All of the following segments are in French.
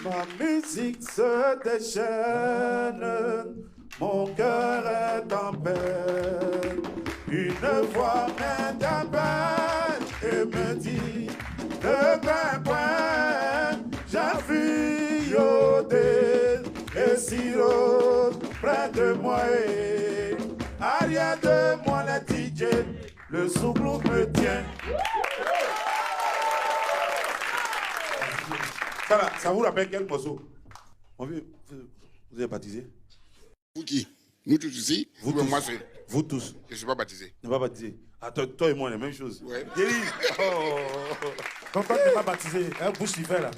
Ma musique se déchaîne, mon cœur est en peine. Une voix m'interpelle et me dit ne crains point, j'enfuis et sirote près de moi et arrière de moi la DJ, le sous-groupe me tient. Ça vous rappelle quel morceau? Vous êtes baptisé? Vous qui? Nous tous ici? Vous tous. Moi c'est. Vous tous. Je ne suis pas baptisé. Ne pas baptisé. Attends, toi et moi, la même chose. Ouais. Donc toi, tu n'es pas baptisé. Un bouche qui fait là.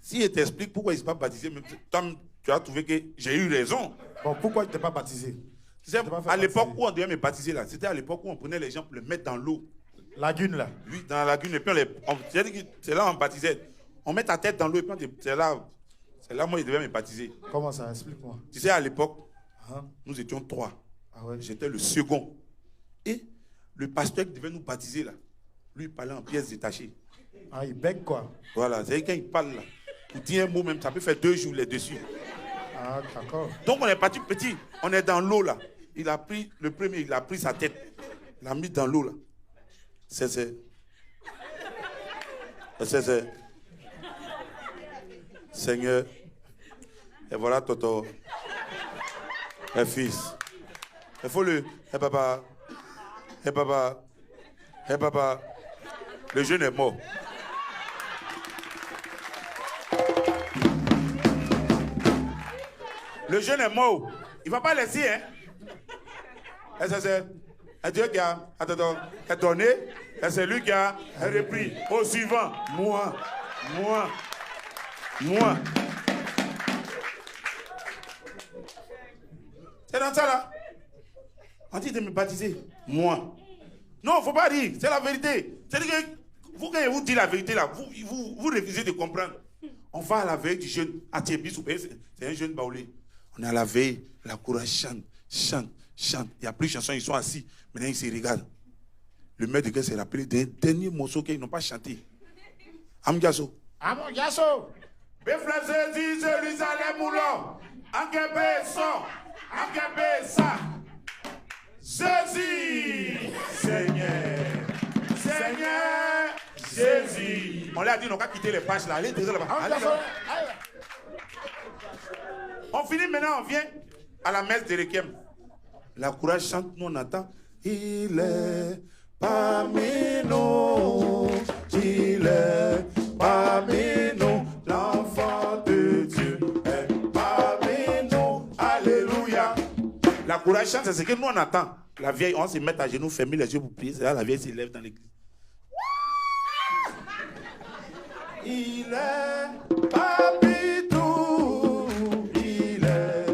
Si il t'explique pourquoi il ne s'est pas baptisé, même toi, tu as trouvé que j'ai eu raison. Bon, pourquoi tu n'es pas baptisé? À l'époque où on devait me baptiser là, c'était à l'époque où on prenait les gens pour les mettre dans l'eau. Lagune là? Oui, dans la lagune. Et puis c'est là où on baptisait. On met ta tête dans l'eau et puis c'est là moi il devait me baptiser. Comment ça? Explique-moi. Tu sais, à l'époque, nous étions 3. Ah ouais. J'étais le second. Et le pasteur qui devait nous baptiser là, lui il parlait en pièces détachées. Ah, il bègue quoi? Voilà, c'est quand il parle là, il dit un mot même, ça peut faire 2 jours là-dessus. Ah, d'accord. Donc on est parti petit, on est dans l'eau là. Il a pris, le premier, il a pris sa tête, il l'a mis dans l'eau là. C'est. Seigneur, et voilà Toto, un fils. Il faut le. Papa, le jeune est mort. Le jeune est mort. Il ne va pas laisser, hein. Et c'est Dieu qui a donné, et c'est lui qui a repris. Au suivant, moi. C'est dans ça là. On dit de me baptiser. Moi. Non, il ne faut pas dire. C'est la vérité. C'est-à-dire que vous, quand vous dites la vérité là, vous refusez de comprendre. On va à la veille du jeûne. À Thiébis, c'est un jeune baoulé. On est à la veille. La courage chante. Il n'y a plus de chansons, ils sont assis. Maintenant, ils se regardent. Le maître de guerre s'est rappelé des derniers morceaux qu'ils n'ont pas chanté. Amgaso. Beflazezi, Jérusalem, Moulon. Angebe son. Angebe ça. Jésus. Seigneur. Jésus. On l'a dit, on n'a pas quitté les pages là. Allez, là-bas. On finit maintenant, on vient à la messe de Requiem. La courage chante, nous on attend. Il est parmi nous. Il est parmi nous. L'enfant de Dieu est parmi nous. Alléluia. La courage chante, c'est ce que nous on attend. La vieille, on se met à genoux, fermer les yeux pour prier. C'est là la vieille s'élève dans l'église. Il est parmi tout. Il est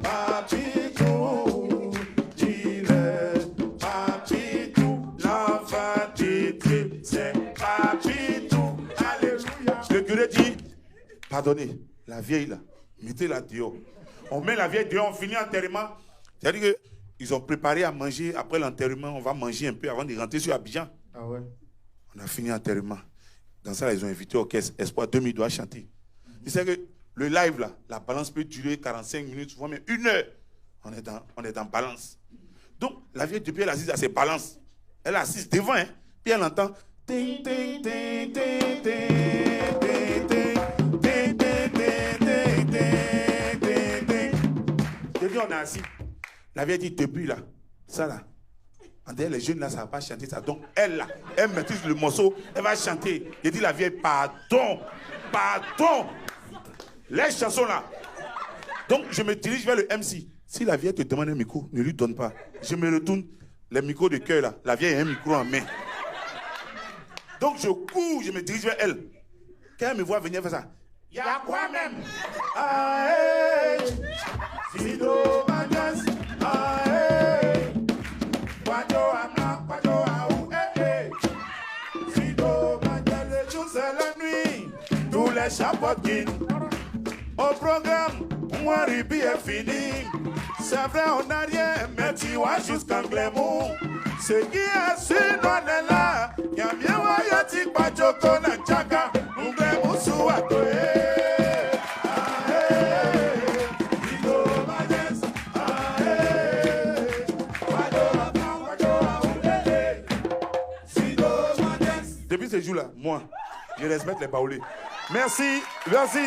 parmi tout. Il est parmi tout. L'enfant de Dieu, c'est parmi tout. Alléluia. Le curé dit, pardonnez, la vieille là, mettez-la dehors. On met la vieille dehors, on finit l'enterrement. C'est-à-dire qu'ils ont préparé à manger. Après l'enterrement, on va manger un peu avant de rentrer sur Abidjan. Ah ouais. On a fini l'enterrement. Dans ça, ils ont invité l'orchestre Espoir 2000 doit chanter. Tu sais que le live, là, la balance peut durer 45 minutes, souvent même 1 heure. On est dans balance. Donc, la vieille, depuis, elle est assise à ses balances. Elle est assise devant, hein. Puis elle entend. Depuis, on est assis. La vieille dit, depuis, là, ça, là. Les jeunes là, ça ne va pas chanter ça. Donc elle là, elle maîtrise le morceau, elle va chanter. Je dis la vieille, pardon. Les chansons là. Donc je me dirige vers le MC. Si la vieille te demande un micro, ne lui donne pas. Je me retourne, les micros de cœur là. La vieille a un micro en main. Donc je cours, je me dirige vers elle. Quand elle me voit venir faire ça, il y a quoi même? Sido Magas, tous les chapeaux au programme, moi Ribi est fini. C'est vrai, on n'a rien, mais tu vois jusqu'en Glémou. Ce qui est sur nous est là. Y'a bien, y'a t'y pas, Joko, Nanchaka, Glémou, Souakoé. ce jour-là, moi, je respecte les Baoulés. Merci, merci.